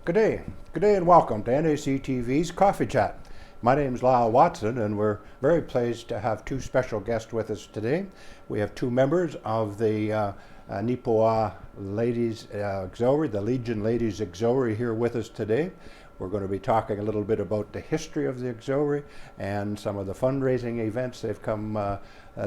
Good day and welcome to NACTV's Coffee Chat. My name is Lyle Watson and we're very pleased to have two special guests with us today. We have two members of the Neepawa Ladies Auxiliary, the Legion Ladies Auxiliary here with us today. We're going to be talking a little bit about the history of the auxiliary and some of the fundraising events that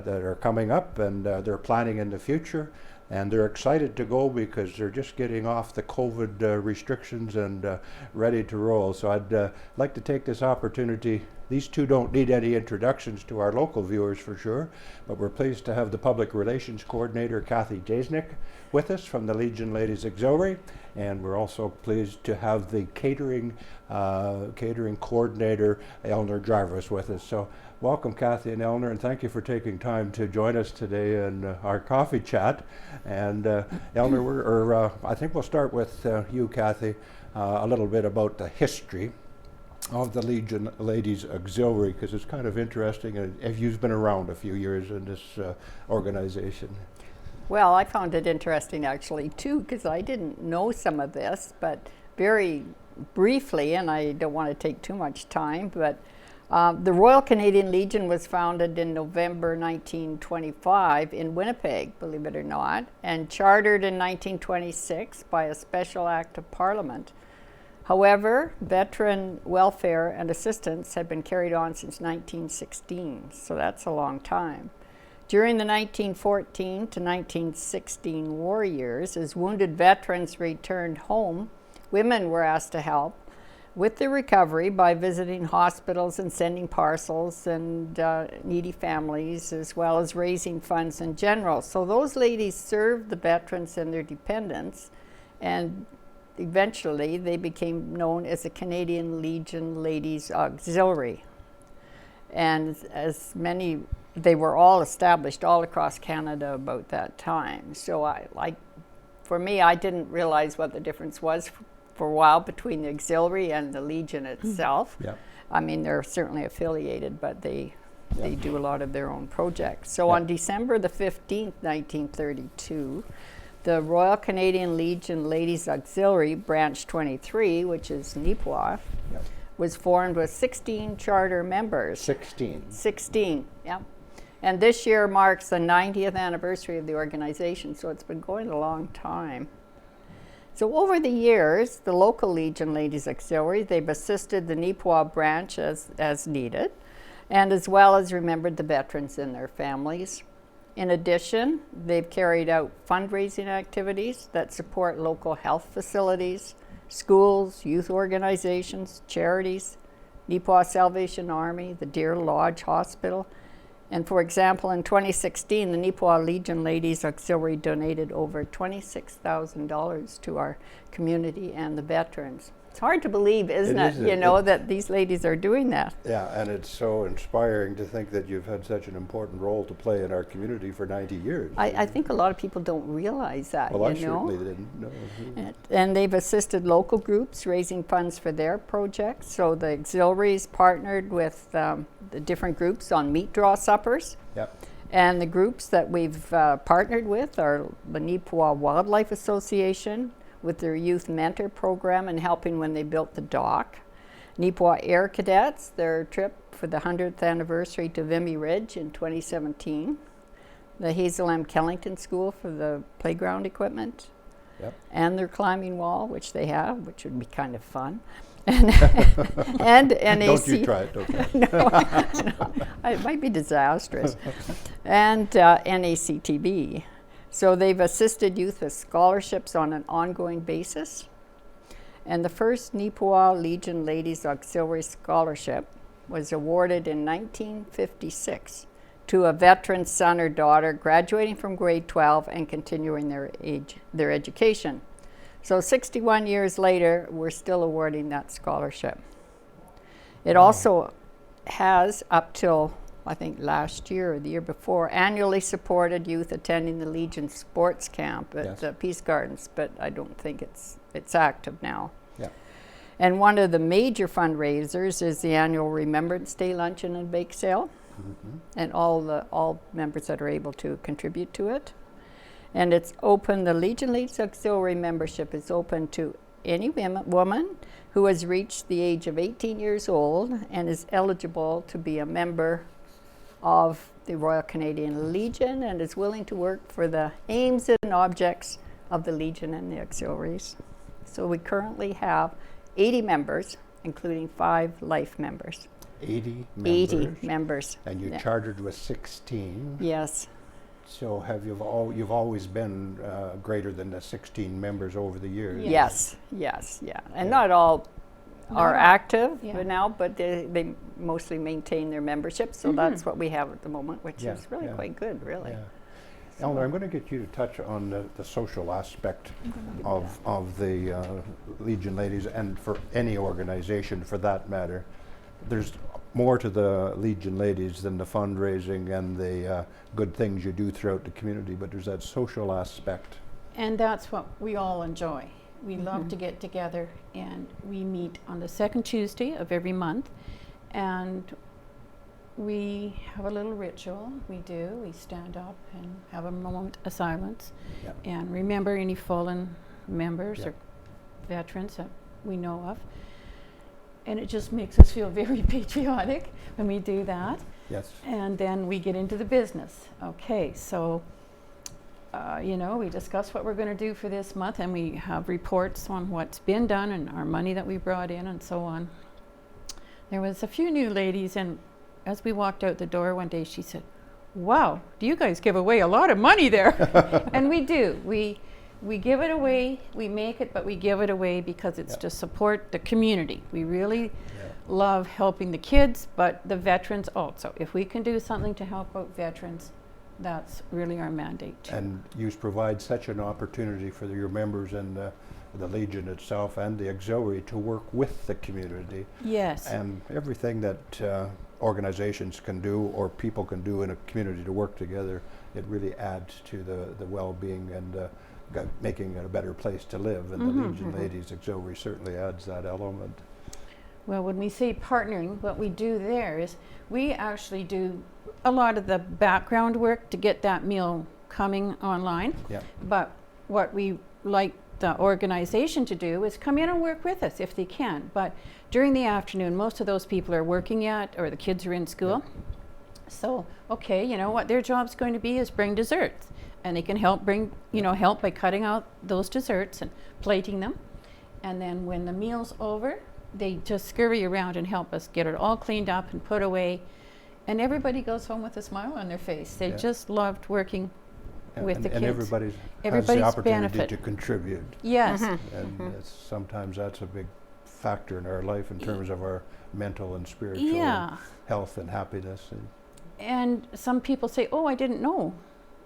are coming up and they're planning in the future. And they're excited to go because they're just getting off the COVID restrictions and ready to roll. So I'd like to take this opportunity. These two don't need any introductions to our local viewers for sure, but we're pleased to have the Public Relations Coordinator, Jasienczyk, with us from the Legion Ladies Auxiliary. And we're also pleased to have the catering coordinator, Eleanor, Jarvis, with us. So welcome, Kathy and Eleanor, and thank you for taking time to join us today in our coffee chat. And Eleanor, I think we'll start with you, Kathy, a little bit about the history of the Legion Ladies Auxiliary, because it's kind of interesting, and you've been around a few years in this organization. Well, I found it interesting actually too, because I didn't know some of this, but very briefly, and I don't want to take too much time, but the Royal Canadian Legion was founded in November 1925 in Winnipeg, believe it or not, and chartered in 1926 by a special act of Parliament. However, veteran welfare and assistance had been carried on since 1916, so that's a long time. During the 1914 to 1916 war years, as wounded veterans returned home, women were asked to help with the recovery by visiting hospitals and sending parcels and needy families, as well as raising funds in general. So those ladies served the veterans and their dependents, and eventually they became known as the Canadian Legion Ladies Auxiliary. And they were all established all across Canada about that time. So for me, I didn't realize what the difference was for a while between the auxiliary and the Legion itself. Yeah. I mean, they're certainly affiliated, but they do a lot of their own projects. So on December the 15th, 1932, the Royal Canadian Legion Ladies Auxiliary, Branch 23, which is Neepawa, was formed with 16 charter members. 16, yeah. And this year marks the 90th anniversary of the organization, so it's been going a long time. So over the years, the local Legion Ladies Auxiliary, they've assisted the Neepawa branch as needed, and as well as remembered the veterans and their families. In addition, they've carried out fundraising activities that support local health facilities, schools, youth organizations, charities, Neepawa Salvation Army, the Deer Lodge Hospital. And for example, in 2016, the Neepawa Legion Ladies Auxiliary donated over $26,000 to our community and the veterans. It's hard to believe, isn't it, that these ladies are doing that. Yeah, and it's so inspiring to think that you've had such an important role to play in our community for 90 years. I think a lot of people don't realize that, well, I certainly didn't know. And they've assisted local groups raising funds for their projects. So the auxiliaries partnered with the different groups on meat draw suppers. Yep. And the groups that we've partnered with are the Neepawa Wildlife Association, with their youth mentor program and helping when they built the dock. Neepawa Air Cadets, their trip for the 100th anniversary to Vimy Ridge in 2017. The Hazel M. Kellington School for the playground equipment. Yep. And their climbing wall, which they have, which would be kind of fun. And NAC. Don't you try it, okay? No, it might be disastrous. And NACTV. So they've assisted youth with scholarships on an ongoing basis. And the first Neepawa Legion Ladies Auxiliary Scholarship was awarded in 1956 to a veteran son or daughter graduating from grade 12 and continuing their education. So 61 years later, we're still awarding that scholarship. It also has, up till I think last year or the year before, annually supported youth attending the Legion sports camp at Peace Gardens, but I don't think it's active now. Yeah. And one of the major fundraisers is the annual Remembrance Day Luncheon and Bake Sale, and all members that are able to contribute to it. And it's open, the Legion Ladies Auxiliary membership is open to any woman who has reached the age of 18 years old and is eligible to be a member of the Royal Canadian Legion and is willing to work for the aims and objects of the Legion and the auxiliaries. So we currently have 80 members, including 5 life members. 80 members? 80 members. And you Yeah. chartered with 16. Yes. So you've always been greater than the 16 members over the years? Yes, yes, yeah. And Yeah. not all are active Yeah. now, but they mostly maintain their membership. So that's what we have at the moment, which Yeah, is really yeah. quite good, really. Yeah. Eleanor, I'm going to get you to touch on the social aspect of the Legion Ladies, and for any organization for that matter. There's more to the Legion Ladies than the fundraising and the good things you do throughout the community, but there's that social aspect. And that's what we all enjoy. We love to get together, and we meet on the second Tuesday of every month, and we have a little ritual. We stand up and have a moment of silence, Yeah. and remember any fallen members Yeah. or veterans that we know of. And it just makes us feel very patriotic when we do that. Yes. And then we get into the business. Okay, so, we discuss what we're going to do for this month, and we have reports on what's been done and our money that we brought in and so on. There was a few new ladies, and as we walked out the door one day, she said, "Wow, do you guys give away a lot of money there?" And we do. We give it away, we make it, but we give it away because it's to support the community. We really love helping the kids, but the veterans also. If we can do something to help out veterans, that's really our mandate. And you provide such an opportunity for your members and the Legion itself and the auxiliary to work with the community. Yes. And everything that organizations can do or people can do in a community to work together, it really adds to the well-being and making it a better place to live. And the Legion Ladies Auxiliary certainly adds that element. Well, when we say partnering, what we do there is we actually do a lot of the background work to get that meal coming online. Yeah. But what we like the organization to do is come in and work with us if they can. But during the afternoon, most of those people are working yet, or the kids are in school. So, okay, what their job's going to be is bring desserts. And they can help help by cutting out those desserts and plating them. And then when the meal's over, they just scurry around and help us get it all cleaned up and put away. And everybody goes home with a smile on their face. They just loved working with the kids. And everybody has the Everybody's opportunity benefit. to contribute. Yes. And sometimes that's a big factor in our life in terms of our mental and spiritual Yeah. health and happiness. And some people say, "Oh, I didn't know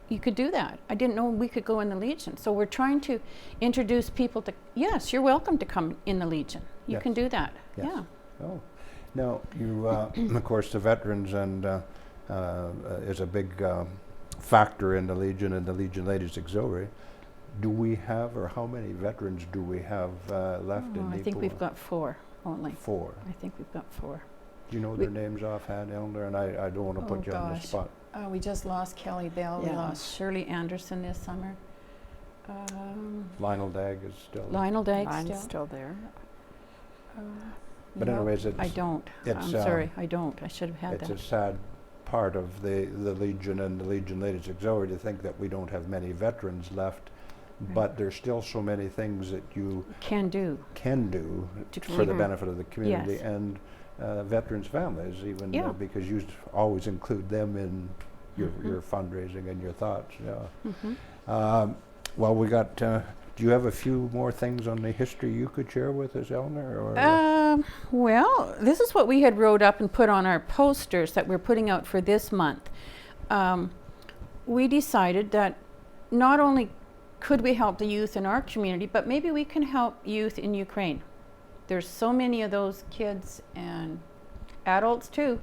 you could do that. I didn't know we could go in the Legion." So we're trying to introduce people to, yes, you're welcome to come in the Legion. You Yes. can do that. Yes. Yeah. Oh, now you, of course, the veterans and is a big factor in the Legion and the Legion Ladies Auxiliary. Do we have, or how many veterans do we have left in Neepawa? I think we've got 4 only. 4. I think we've got 4. Do you know their names offhand, Eleanor? And I don't want to put you on the spot. We just lost Kelly Bell. We Yeah. lost Shirley Anderson this summer. Lionel Dagg is still. Lionel Dagg I'm still. still there. But anyways, it's I don't. I'm it's, sorry, I don't. I should have had it's that. a sad part of the Legion and the Legion Ladies Auxiliary to think that we don't have many veterans left, but there's still so many things that you Can do. can do To for the keep- benefit of the community Yes. and veterans' families, even Yeah. because you always include them in your fundraising and your thoughts. Yeah. Well, we got. Do you have a few more things on the history you could share with us, Eleanor? Or Well, this is what we had wrote up and put on our posters that we're putting out for this month. We decided that not only could we help the youth in our community, but maybe we can help youth in Ukraine. There's so many of those kids and adults too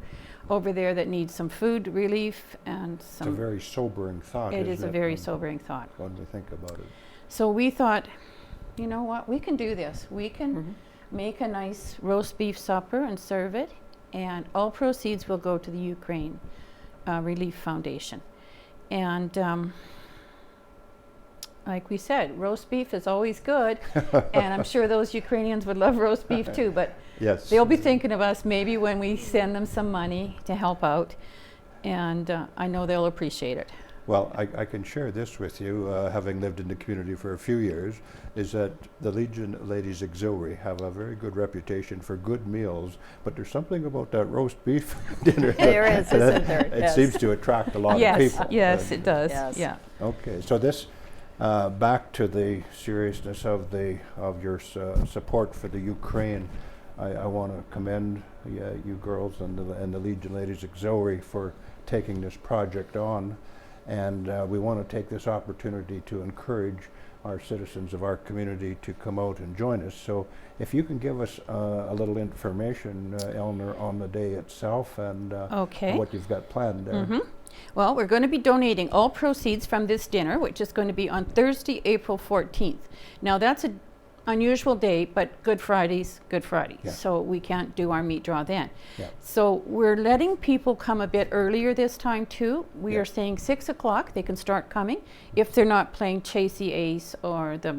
over there that need some food relief and it's a some. very sobering thought. It is isn't a very when- sobering thought. when we think about it. So we thought, you know what, we can do this. We can make a nice roast beef supper and serve it, and all proceeds will go to the Ukraine Relief Foundation. And like we said, roast beef is always good, and I'm sure those Ukrainians would love roast beef too, but Yes. they'll be thinking of us maybe when we send them some money to help out, and I know they'll appreciate it. Well, I can share this with you, having lived in the community for a few years, is that the Legion Ladies Auxiliary have a very good reputation for good meals, but there's something about that roast beef dinner There is, isn't there? it Yes. seems to attract a lot of Yes, people. yes, it does, Yes. yeah. Okay, so this, back to the seriousness of your support for the Ukraine. I want to commend you girls and the Legion Ladies Auxiliary for taking this project on, and we want to take this opportunity to encourage our citizens of our community to come out and join us. So if you can give us a little information, Eleanor, on the day itself and Okay. what you've got planned there. Well, we're going to be donating all proceeds from this dinner, which is going to be on Thursday, April 14th. Now, that's an unusual day, but Good Friday's Good Friday, Yeah. so we can't do our meat draw then. Yeah. So we're letting people come a bit earlier this time too. We Yeah. are saying 6 o'clock, they can start coming if they're not playing Chasey Ace or the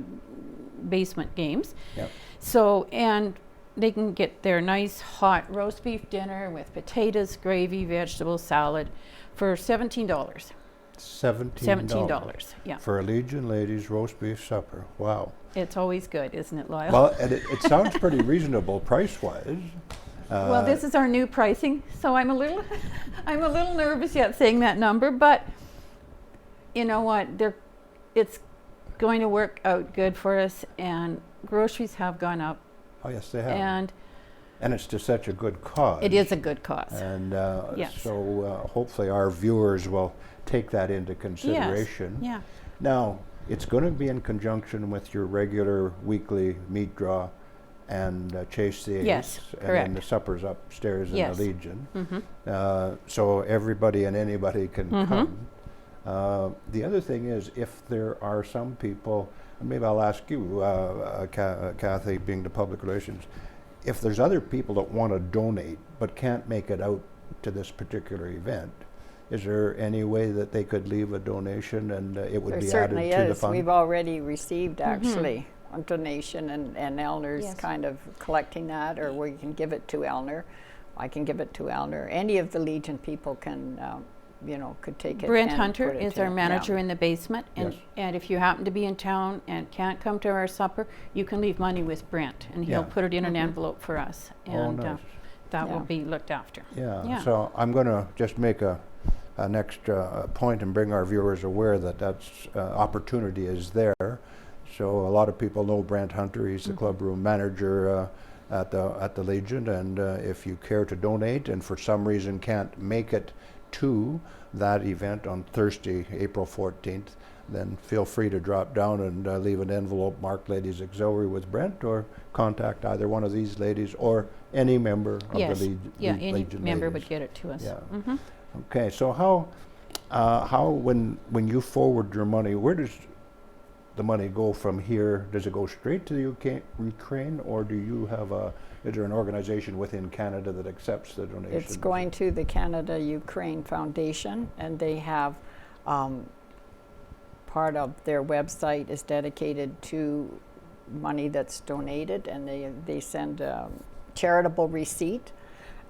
basement games. Yeah. So, and they can get their nice hot roast beef dinner with potatoes, gravy, vegetable salad for $17. $17. Yeah. For a Legion Ladies roast beef supper. Wow. It's always good, isn't it, Lyle? Well, and it sounds pretty reasonable price-wise. Well, this is our new pricing, so I'm a little, I'm a little nervous yet saying that number, but you know what? It's going to work out good for us, and groceries have gone up, Oh, yes, they have. and it's to such a good cause. it is a good cause. And Yes. so hopefully our viewers will take that into consideration. Yeah. Now, it's going to be in conjunction with your regular weekly meat draw and Chase the Ace. Yes, And then correct. the supper's upstairs in Yes. the Legion. Mm-hmm. So everybody and anybody can Mhm. come. The other thing is, if there are some people, and maybe I'll ask you, Kathy, being the public relations, if there's other people that want to donate but can't make it out to this particular event, is there any way that they could leave a donation and it would There be certainly added to the is. fund? We've already received actually a donation, and Eleanor's Yes. kind of collecting that, or we can give it to Eleanor. I can give it to Eleanor. Any of the Legion people can, could take it. Brent and Hunter put it is to- our manager yeah. in the basement, and, Yes. and if you happen to be in town and can't come to our supper, you can leave money with Brent, and he'll Yeah. put it in an envelope for us, Oh, and nice. that will Yeah. be looked after. Yeah, Yeah. so I'm going to just make an extra point and bring our viewers aware that that's opportunity is there. So a lot of people know Brent Hunter. He's the clubroom manager at the Legion, and if you care to donate and for some reason can't make it to that event on Thursday, April 14th, then feel free to drop down and leave an envelope marked Ladies Auxiliary with Brent, or contact either one of these ladies or any member of Yes, the yeah, any Legion member Ladies. would get it to us. Yeah. Mhm. Okay, so how when you forward your money, where does the money go from here? Does it go straight to the Ukraine, or do you have is there an organization within Canada that accepts the donations? It's going to the Canada-Ukraine Foundation, and they have part of their website is dedicated to money that's donated, and they send a charitable receipt,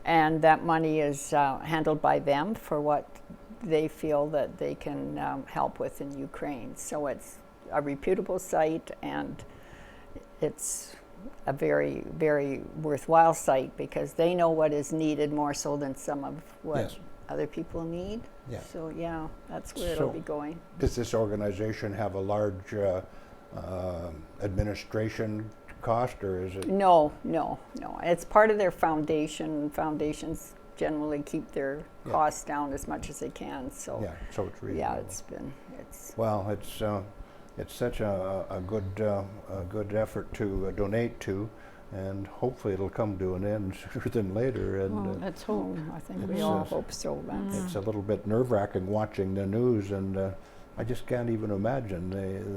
and that money is handled by them for what they feel that they can help with in Ukraine. So it's a reputable site, and it's a very, very worthwhile site because they know what is needed more so than some of what Yes. other people need. Yeah. So yeah, that's where So- it'll be going. Does this organization have a large administration cost, or is it? No. It's part of their foundation. Foundations generally keep their Yeah. costs down as much as they can. So Yeah, so it's reasonable. yeah, it's Well, it's such a good effort to donate to, and hopefully it'll come to an end sooner than later. And Well, let's hope. I think we It's, all uh, hope so. That's it's a little bit nerve-wracking watching the news, and I just can't even imagine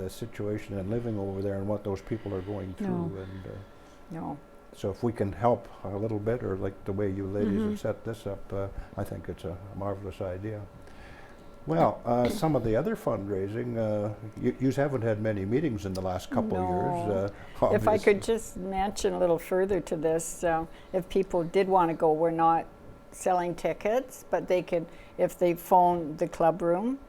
the situation and living over there and what those people are going through. No. And no. so if we can help a little bit, or like the way you ladies Mhm. have set this up, I think it's a marvelous idea. Well, some of the other fundraising, you haven't had many meetings in the last couple of years. No. If I Obviously. could just mention a little further to this, if people did want to go, we're not selling tickets, but they could, if they phone the club room,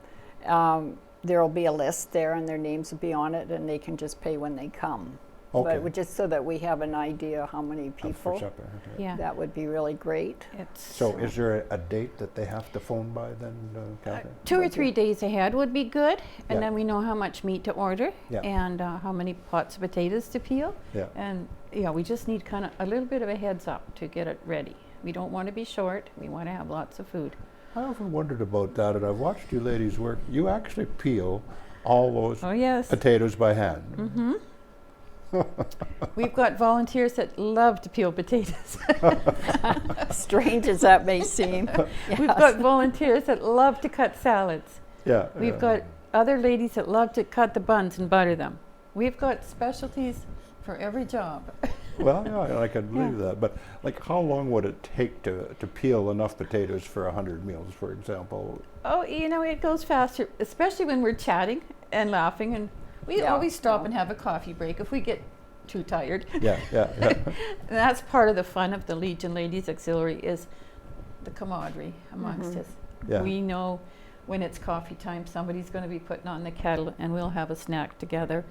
there'll be a list there and their names will be on it, and they can just pay when they come. Okay. But just so that we have an idea how many For people, supper, okay. Yeah. that would be really great. It's So is there a date that they have to phone by then, Kathy? 2 or 3 days ahead would be good, and Yeah. then we know how much meat to order Yeah. and how many pots of potatoes to peel. Yeah. And yeah, we just need kind of a little bit of a heads up to get it ready. We don't want to be short. We want to have lots of food. I often wondered about that, and I've watched you ladies work. You actually peel all those Oh yes. potatoes by hand. Mm-hmm. We've got volunteers that love to peel potatoes. Strange as that may seem. We've got volunteers that love to cut salads. Yeah. We've got other ladies that love to cut the buns and butter them. We've got specialties for every job. Well, yeah, I can believe that. But like, how long would it take to peel enough potatoes for 100 meals, for example? Oh, you know, it goes faster, especially when we're chatting and laughing. And we Yeah. always stop and have a coffee break if we get too tired. Yeah. And that's part of the fun of the Legion Ladies Auxiliary is the camaraderie amongst us. Yeah. We know when it's coffee time, somebody's going to be putting on the kettle and we'll have a snack together.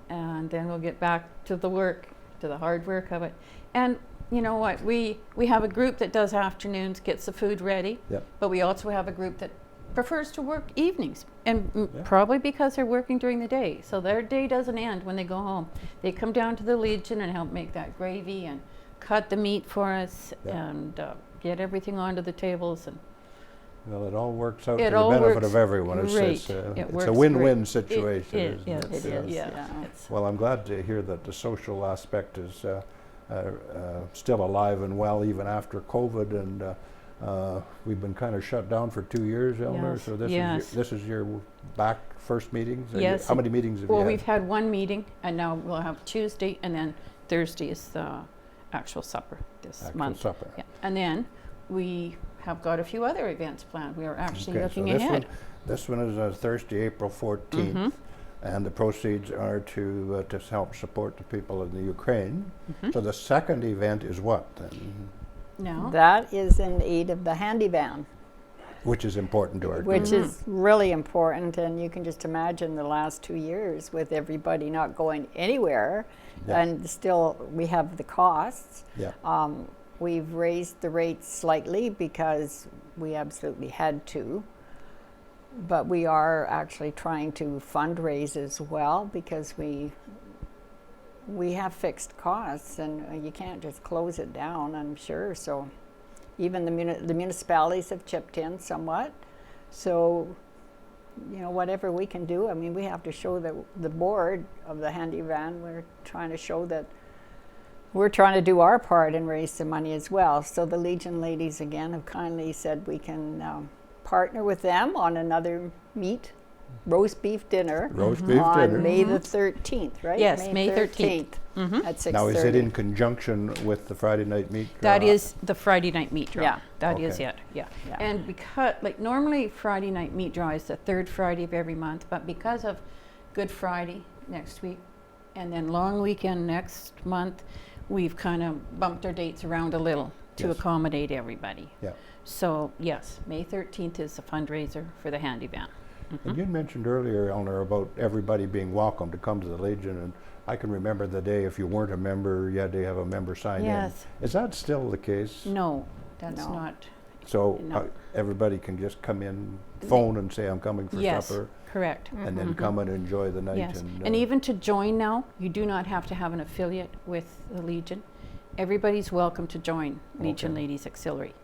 And then we'll get back to the work, to the hard work of it. And you know what? We have a group that does afternoons, gets the food ready, Yeah. but we also have a group that prefers to work evenings, and Yeah. probably because they're working during the day. So their day doesn't end when they go home. They come down to the Legion and help make that gravy and cut the meat for us Yeah. and get everything onto the tables. And Well, it all works out It to the all benefit works of everyone. It's great. It it's works a win-win great. situation, It isn't is, it? yes, It is, yeah. yeah. It's- Well, I'm glad to hear that the social aspect is still alive and well even after COVID, and we've been kind of shut down for 2 years, Eleanor. Yes, So this yes. is this is your back first meetings. Yes. How many meetings have Well, you we've had? had one meeting, and now we'll have Tuesday, and then Thursday is the actual supper this Actual month. supper. Yeah. And then we have got a few other events planned. We are actually Okay, looking so this ahead. this one is Thursday, April 14th, Mhm. and the proceeds are to help support the people in the Ukraine. Mhm. So the second event is what then? No. That is in aid of the handy van, Which is important to our which group. is really important. And you can just imagine the last 2 years with everybody not going anywhere, Yeah. and still we have the costs. Yeah. We've raised the rates slightly because we absolutely had to, but we are actually trying to fundraise as well because we have fixed costs, and you can't just close it down, I'm sure. So even the municipalities have chipped in somewhat. So, you know, whatever we can do, I mean, we have to show that the board of the handy van, we're trying to show that we're trying to do our part and raise some money as well. So the Legion ladies again have kindly said we can partner with them on another roast beef dinner Roast beef on dinner. May the 13th, right? Yes, May 13th. At 6:30. Now, is it in conjunction with the Friday night meat draw? That is the Friday night meat draw. Yeah. That is Okay. it. Yeah. Yeah. And because, like, normally Friday night meat draw is the third Friday of every month, but because of Good Friday next week and then long weekend next month, we've kind of bumped our dates around a little to Yes. accommodate everybody. Yeah. So, yes, May 13th is the fundraiser for the handy van. And you mentioned earlier, Eleanor, about everybody being welcome to come to the Legion, and I can remember the day if you weren't a member, you had to have a member sign Yes. in. Is that still the case? No, that's No. not. So No. everybody can just come in, phone and say, I'm coming for Yes, supper, correct. and then come and enjoy the night. Yes, And, and even to join now, you do not have to have an affiliate with the Legion. Everybody's welcome to join Legion Okay. Ladies Auxiliary.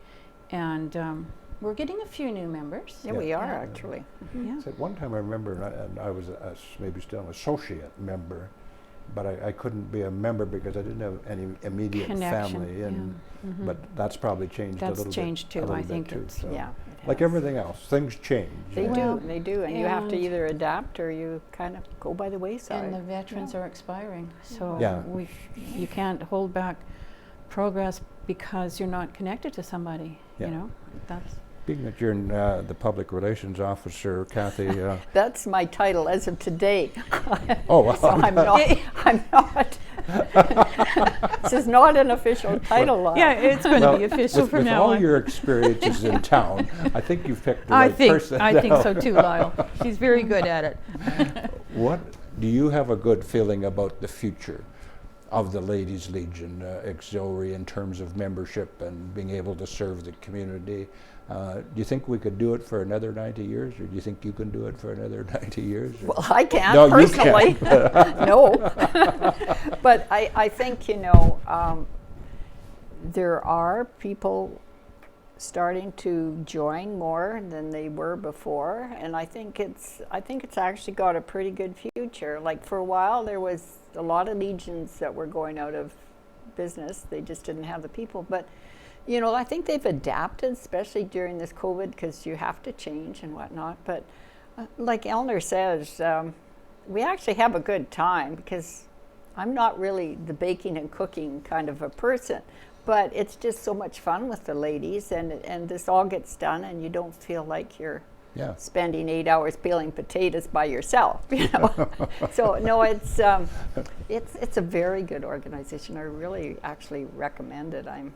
And we're getting a few new members. Yeah, we are Yeah. actually. Yeah. At one time I remember, and I was maybe still an associate member, but I couldn't be a member because I didn't have any immediate Connection, family. And yeah. Mhm. But that's probably changed a That's little changed bit. too, a little I bit think too, it's- so. Yeah. it Like has. everything else, things change. They Well, do, and you have to and- either adapt or you kind of go by the wayside. And the veterans are expiring, so Yeah. you can't hold back progress because you're not connected to somebody, Yeah. you know? That's Being that you're the public relations officer, Kathy. That's my title as of today. Oh, well, So I'm not. I'm not. This is not an official title. Yeah, it's going to be official with, from with now all on. your experiences in town, I think you've picked the I right think person. I think so too, Lyle. She's very good at it. What do you have a good feeling about the future of the Ladies Legion Auxiliary in terms of membership and being able to serve the community? Do you think we could do it for another 90 years, or do you think you can do it for another 90 years? Or? Well, I can't No, you personally. No. But I think, there are people starting to join more than they were before, and I think it's actually got a pretty good future. Like for a while, there was a lot of legions that were going out of business. They just didn't have the people. But I think they've adapted, especially during this COVID, because you have to change and whatnot. But like Eleanor says, we actually have a good time, because I'm not really the baking and cooking kind of a person, but it's just so much fun with the ladies, and this all gets done, and you don't feel like you're spending 8 hours peeling potatoes by yourself, So no, it's a very good organization. I really actually recommend it. I'm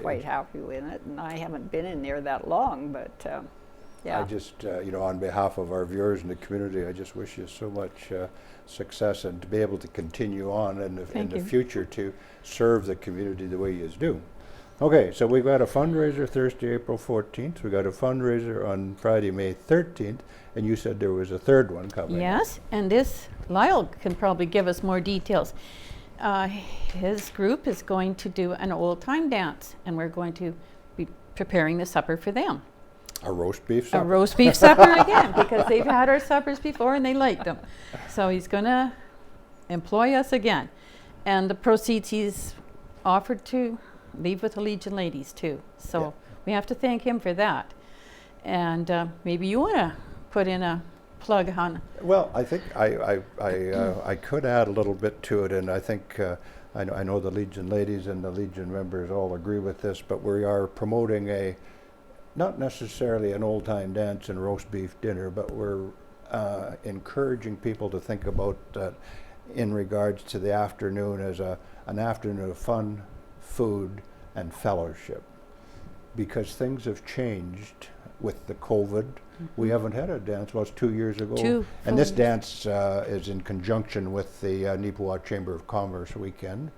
quite happy with it, and I haven't been in there that long, but yeah. I just, on behalf of our viewers and the community, I just wish you so much success, and to be able to continue on in the future to serve the community the way you do. Okay, so we've got a fundraiser Thursday, April 14th. We've got a fundraiser on Friday, May 13th, and you said there was a third one coming. Yes, and this, Lyle can probably give us more details. His group is going to do an old time dance, and we're going to be preparing the supper for them. A roast beef supper? A roast beef supper again, because they've had our suppers before and they liked them. So he's going to employ us again. And the proceeds he's offered to leave with the Legion Ladies too. So we have to thank him for that. And maybe you want to put in a plug on. Well, I think I could add a little bit to it, and I think I know the Legion Ladies and the Legion members all agree with this, but we are promoting not necessarily an old time dance and roast beef dinner, but we're encouraging people to think about in regards to the afternoon as an afternoon of fun, food, and fellowship, because things have changed with the COVID. We haven't had a dance, well, it's 2 years ago. And this dance is in conjunction with the Neepawa Chamber of Commerce weekend.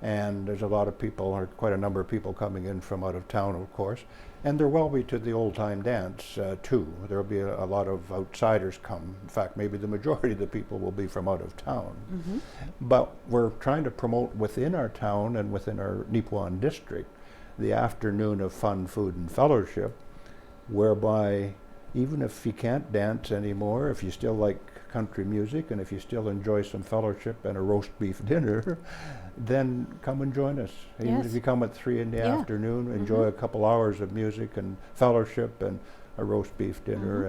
And there's a lot of people, or quite a number of people coming in from out of town, of course. And there will be to the old time dance too. There will be a lot of outsiders come. In fact, maybe the majority of the people will be from out of town. But we're trying to promote within our town and within our Neepawan district the afternoon of fun, food, and fellowship, whereby even if you can't dance anymore, if you still like country music, and if you still enjoy some fellowship and a roast beef dinner, then come and join us. Even if you come at 3 in the afternoon, enjoy a couple hours of music and fellowship and a roast beef dinner,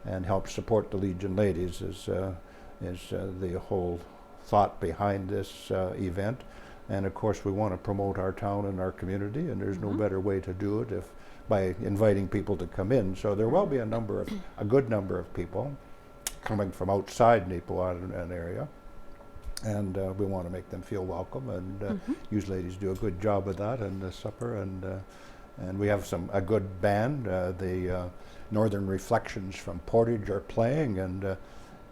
and help support the Legion Ladies is the whole thought behind this event. And of course, we want to promote our town and our community, and there's no better way to do it by inviting people to come in. So there will be a good number of people coming from outside Neepawa and area, and we want to make them feel welcome. And you ladies do a good job of that, and the supper, and we have a good band. The Northern Reflections from Portage are playing, and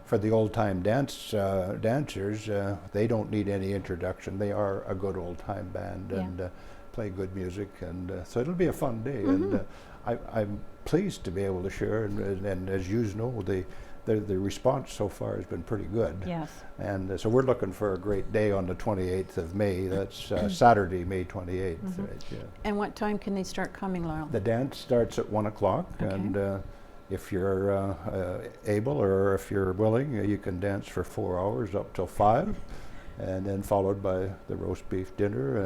for the old time dancers, they don't need any introduction. They are a good old time band and play good music, and so it'll be a fun day. And I'm pleased to be able to share, and as you know, the response so far has been pretty good. Yes. And so we're looking for a great day on the 28th of May. That's Saturday, May 28th. Right, And what time can they start coming, Lyle? The dance starts at 1 o'clock, and if you're able, or if you're willing, you can dance for 4 hours up till 5, and then followed by the roast beef dinner.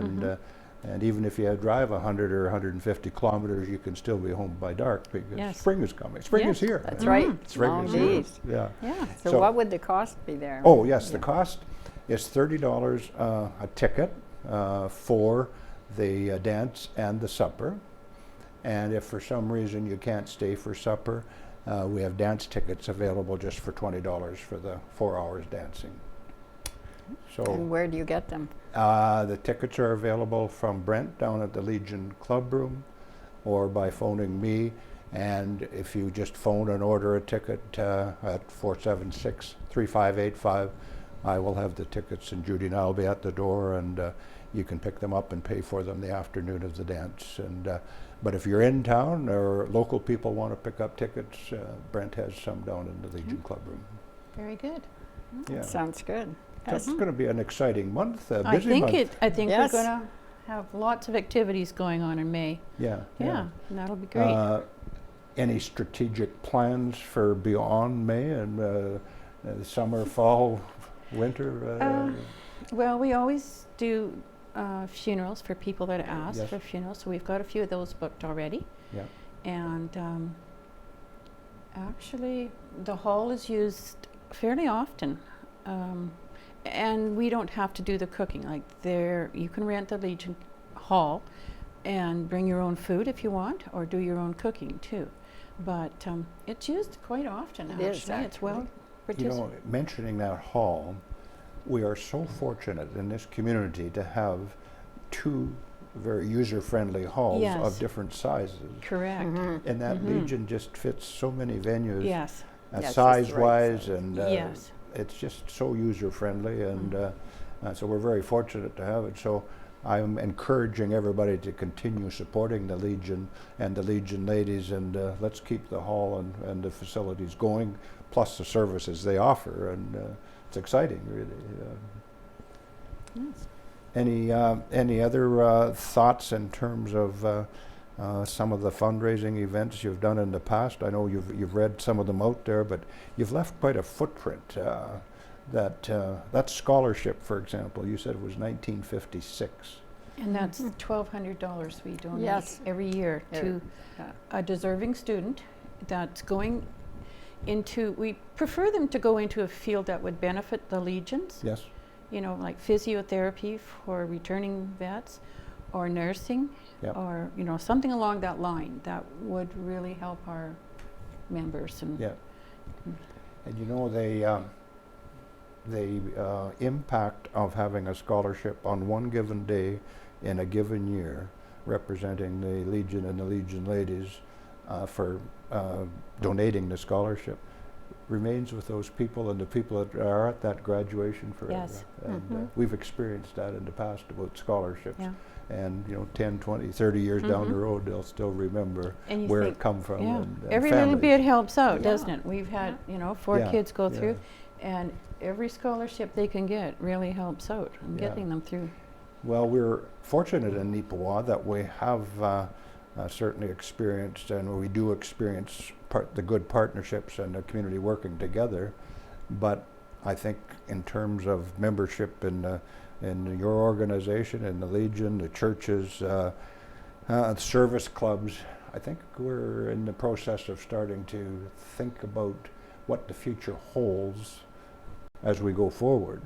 And even if you drive 100 or 150 kilometers, you can still be home by dark, because spring is coming. Spring is here. That's right. Spring is here. Yeah. So what would the cost be there? Oh, yes, the cost is $30 a ticket for the dance and the supper. And if for some reason you can't stay for supper, we have dance tickets available just for $20 for the 4 hours dancing. So And where do you get them? the tickets are available from Brent down at the Legion Club Room, or by phoning me. And if you just phone and order a ticket at 476-3585, I will have the tickets, and Judy and I will be at the door, and you can pick them up and pay for them the afternoon of the dance. And but if you're in town or local people want to pick up tickets, Brent has some down in the Legion Club Room. Very good. Yeah, Sounds good. so it's going to be an exciting month, a I busy think month. I think Yes. we're going to have lots of activities going on in May. Yeah, Yeah, and that'll be great. Any strategic plans for beyond May and summer, fall, winter? Well, we always do funerals for people that ask Yes. for funerals, so we've got a few of those booked already. Yeah. And actually, the hall is used fairly often, and we don't have to do the cooking. Like there, you can rent the Legion Hall and bring your own food if you want, or do your own cooking too. But it's used quite often. It is, Actually, it's well You know, mentioning that hall, we are so fortunate in this community to have two very user-friendly halls Yes. of different sizes. correct. And that Legion just fits so many venues, Yes. Yeah, it's just the right size-wise, size. and Yes. it's just so user-friendly, and so we're very fortunate to have it. So I'm encouraging everybody to continue supporting the Legion and the Legion Ladies, and let's keep the hall and the facilities going, plus the services they offer, and it's exciting, really. Any other thoughts in terms of some of the fundraising events you've done in the past? I know you've read some of them out there, but you've left quite a footprint. That scholarship, for example, you said it was 1956. And that's $1,200 we donate Yes. every year to Yeah. a deserving student that's going into, we prefer them to go into a field that would benefit the Legions, Yes. you know, like physiotherapy for returning vets, or nursing, Yep. or, you know, something along that line that would really help our members. And Yeah. And you know, the impact of having a scholarship on one given day in a given year, representing the Legion and the Legion Ladies for donating the scholarship, remains with those people and the people that are at that graduation forever. Yes. And we've experienced that in the past about scholarships. Yeah. And, you know, 10, 20, 30 years down the road, they'll still remember And you where think, it come from. yeah, And every little families. bit helps out, Yeah. doesn't it? We've had, you know, 4 Yeah, kids go yeah. through, and every scholarship they can get really helps out in Yeah. getting them through. Well, we're fortunate in Neepawa that we have certainly experienced, and we do experience the good partnerships and the community working together. But I think in terms of membership in your organization, in the Legion, the churches, service clubs, I think we're in the process of starting to think about what the future holds as we go forward.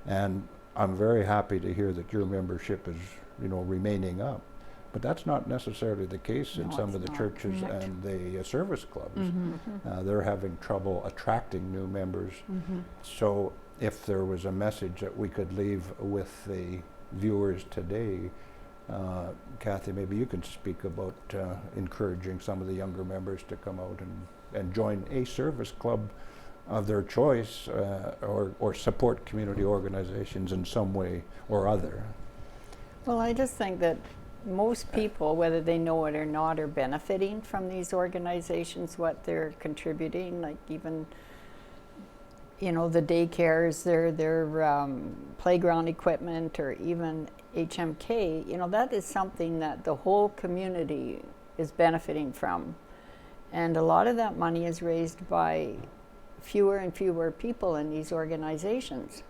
And I'm very happy to hear that your membership is, you know, remaining up. But that's not necessarily the case in No, some it's of the not. churches Correct. and the service clubs. Mm-hmm. They're having trouble attracting new members. So if there was a message that we could leave with the viewers today, Kathy, maybe you can speak about encouraging some of the younger members to come out and join a service club of their choice, or support community organizations in some way or other. Well, I just think that most people, whether they know it or not, are benefiting from these organizations, what they're contributing, like even, you know, the daycares, their playground equipment, or even HMK, you know, that is something that the whole community is benefiting from. And a lot of that money is raised by fewer and fewer people in these organizations.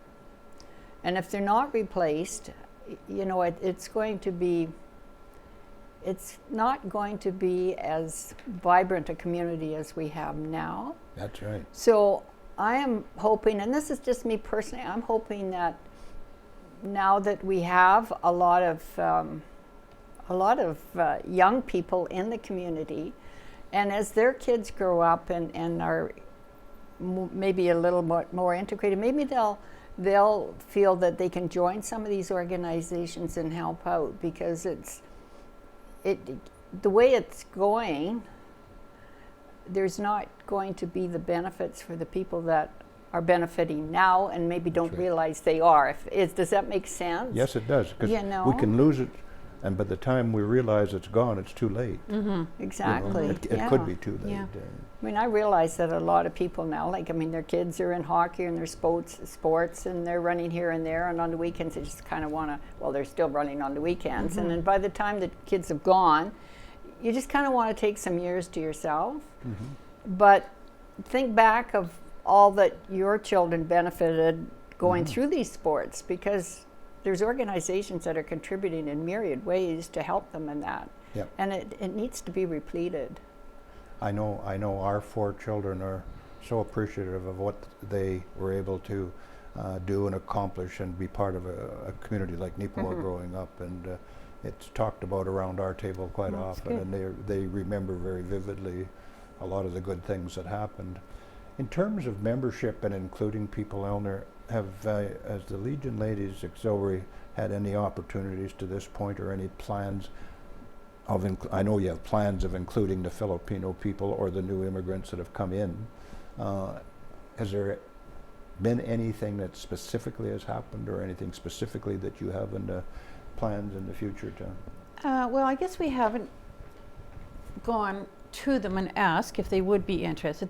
And if they're not replaced, you know, it's not going to be as vibrant a community as we have now. That's right. So I am hoping, and this is just me personally, I'm hoping that now that we have a lot of a lot of young people in the community, and as their kids grow up and are maybe a little more integrated, maybe they'll feel that they can join some of these organizations and help out, because the way it's going, there's not going to be the benefits for the people that are benefiting now and maybe don't realize they are. Does that make sense? Yes, it does, because we can lose it, and by the time we realize it's gone, it's too late. Exactly. It could be too late. Yeah. I mean, I realize that a lot of people now, their kids are in hockey and their sports, and they're running here and there, and on the weekends they just kind of want to, well, they're still running on the weekends, and then by the time the kids have gone, you just kind of want to take some years to yourself. But think back of all that your children benefited going through these sports, because there's organizations that are contributing in myriad ways to help them in that. Yep. And it needs to be repleted. I know our 4 children are so appreciative of what they were able to do and accomplish and be part of a community like Neepawa growing up, and it's talked about around our table quite often, and they remember very vividly a lot of the good things that happened. In terms of membership and including people, Eleanor, has the Legion Ladies Auxiliary had any opportunities to this point, or any plans of, I know you have plans of including the Filipino people or the new immigrants that have come in. Has there been anything that specifically has happened, or anything specifically that you have in the plans in the future to? Well, I guess we haven't gone to them and asked if they would be interested.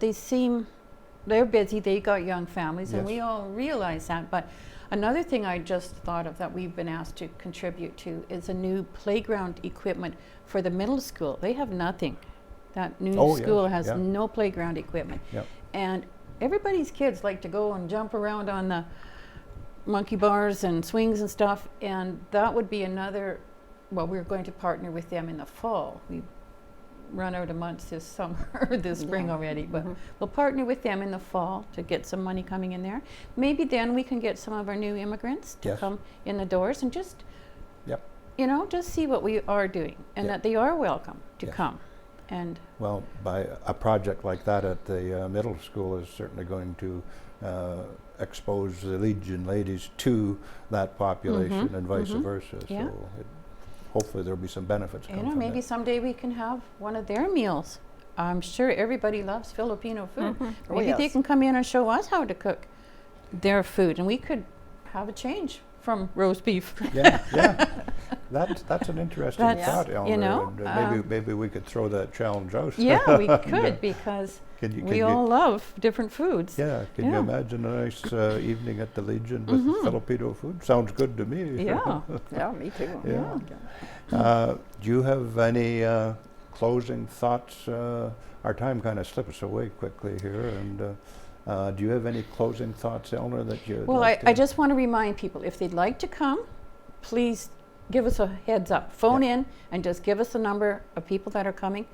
They're busy, they got young families, and we all realize that. But another thing I just thought of that we've been asked to contribute to is a new playground equipment for the middle school. They have nothing. That new school has no playground equipment. And everybody's kids like to go and jump around on the monkey bars and swings and stuff, and that would be another, well, we're going to partner with them in the fall. We've run out of months this summer, this spring already, but we'll partner with them in the fall to get some money coming in there. Maybe then we can get some of our new immigrants to come in the doors and just, just see what we are doing, and that they are welcome to come. And well, by a project like that at the middle school is certainly going to expose the Legion ladies to that population and vice versa. So hopefully there'll be some benefits. Maybe someday we can have one of their meals. I'm sure everybody loves Filipino food. Maybe they can come in and show us how to cook their food, and we could have a change from roast beef. That's an interesting thought, Eleanor. And maybe we could throw that challenge out. Yeah, we could, because we all love different foods. Yeah, can you imagine a nice evening at the Legion with Filipino food? Sounds good to me. Yeah. Yeah, me too. Do you have any closing thoughts? Our time kind of slips away quickly here, and do you have any closing thoughts, Eleanor, that you'd like to? I just want to remind people, if they'd like to come, please give us a heads up. Phone in and just give us the number of people that are coming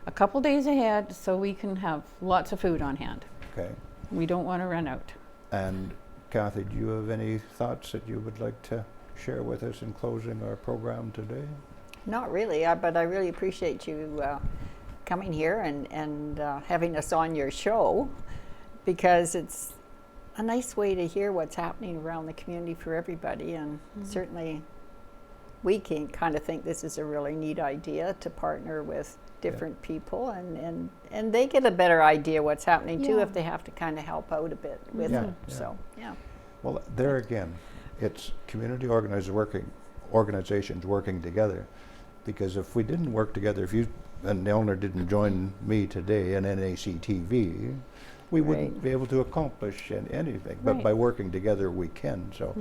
a couple days ahead, so we can have lots of food on hand. Okay. We don't want to run out. And Kathy, do you have any thoughts that you would like to share with us in closing our program today? Not really, but I really appreciate you coming here and having us on your show, because it's a nice way to hear what's happening around the community for everybody, and certainly we can kind of think this is a really neat idea to partner with different people, and they get a better idea what's happening too, if they have to kind of help out a bit with them. So well, there again, it's community organizations working together, because if we didn't work together, if you and Eleanor didn't join me today in NACTV, we wouldn't be able to accomplish anything. But by working together, we can. So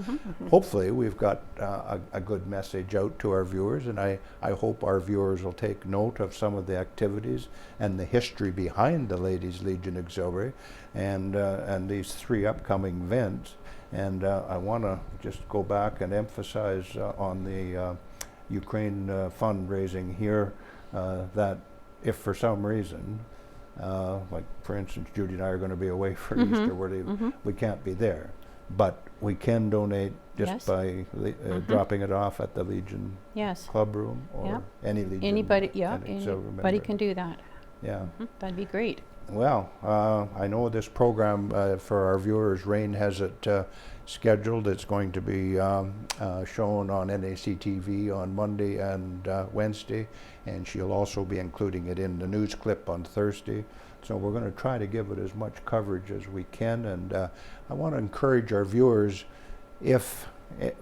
hopefully we've got a good message out to our viewers, and I hope our viewers will take note of some of the activities and the history behind the Ladies Legion Auxiliary and these 3 upcoming events. And I want to just go back and emphasize on the Ukraine fundraising here, that if for some reason, like for instance, Judy and I are going to be away for Easter, we can't be there. but we can donate just Yes. by dropping it off at the Legion Yes. Club Room or Yeah. any Legion. Anybody, yeah, any silver anybody member. can do that. Yeah. That'd be great. Well, I know this program for our viewers, Rain has it scheduled. It's going to be shown on NAC TV on Monday and Wednesday, and she'll also be including it in the news clip on Thursday. So we're going to try to give it as much coverage as we can, and I want to encourage our viewers, if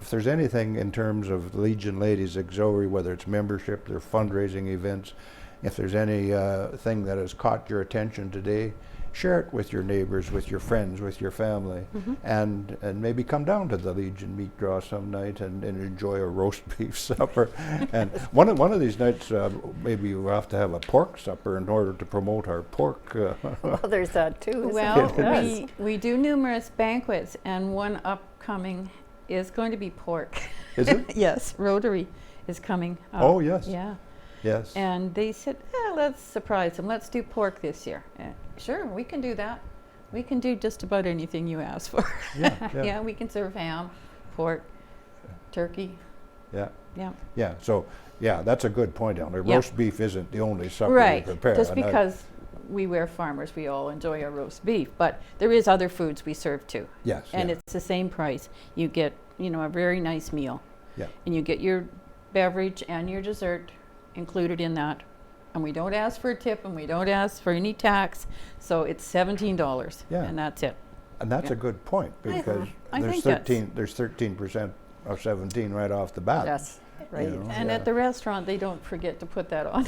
there's anything in terms of Legion Ladies Auxiliary, whether it's membership, their fundraising events, if there's any thing that has caught your attention today, share it with your neighbors, with your friends, with your family, and maybe come down to the Legion meat draw some night and enjoy a roast beef supper. And one of these nights, maybe we'll have to have a pork supper in order to promote our pork. Well, there's that too. isn't Well, there? we do numerous banquets, and one upcoming is going to be pork. Is it? Yes, Rotary is coming up. Oh, yes. Yeah. Yes. And they said, let's surprise them. Let's do pork this year. Sure, we can do that. We can do just about anything you ask for. Yeah, yeah. Yeah, we can serve ham, pork, turkey. Yeah. Yeah. Yeah. So, yeah, that's a good point, Eleanor. Yeah. Roast beef isn't the only supper Right. we prepare. Just and because we wear farmers, we all enjoy our roast beef, but there is other foods we serve too. Yes. And yeah. it's the same price. You get, a very nice meal. Yeah. And you get your beverage and your dessert included in that. And we don't ask for a tip, and we don't ask for any tax. So it's $17. Yeah. And that's it. And that's Yeah. a good point, because I there's think that's- 13% of 17 right off the bat. Yes, right. know. And Yeah. at the restaurant, they don't forget to put that on.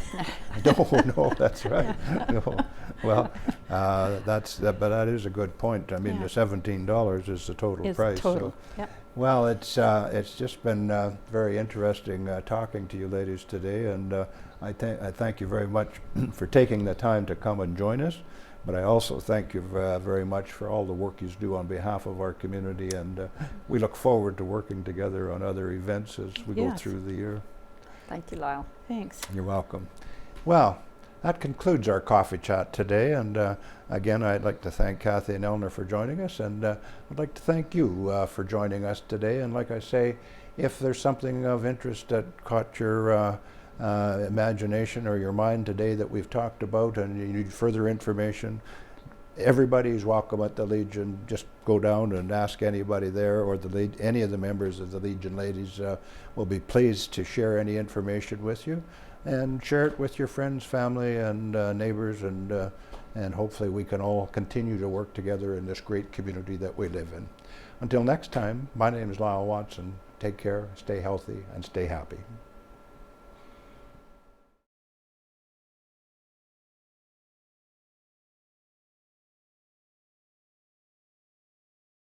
No, that's right. No. Well, but that is a good point. I mean, Yeah. the $17 is the total It's price. total. So. Yep. Well, it's just been very interesting talking to you ladies today, and I thank you very much for taking the time to come and join us. But I also thank you very much for all the work you do on behalf of our community, and we look forward to working together on other events as we go Yes. through the year. Thank you, Lyle. Thanks. You're welcome. Well, that concludes our coffee chat today, and again, I'd like to thank Kathy and Eleanor for joining us, and I'd like to thank you for joining us today. And like I say, if there's something of interest that caught your imagination or your mind today that we've talked about, and you need further information, everybody's welcome at the Legion. Just go down and ask anybody there, or any of the members of the Legion Ladies will be pleased to share any information with you, and share it with your friends, family, and neighbors, and hopefully we can all continue to work together in this great community that we live in. Until next time, my name is Lyle Watson. Take care, stay healthy, and stay happy.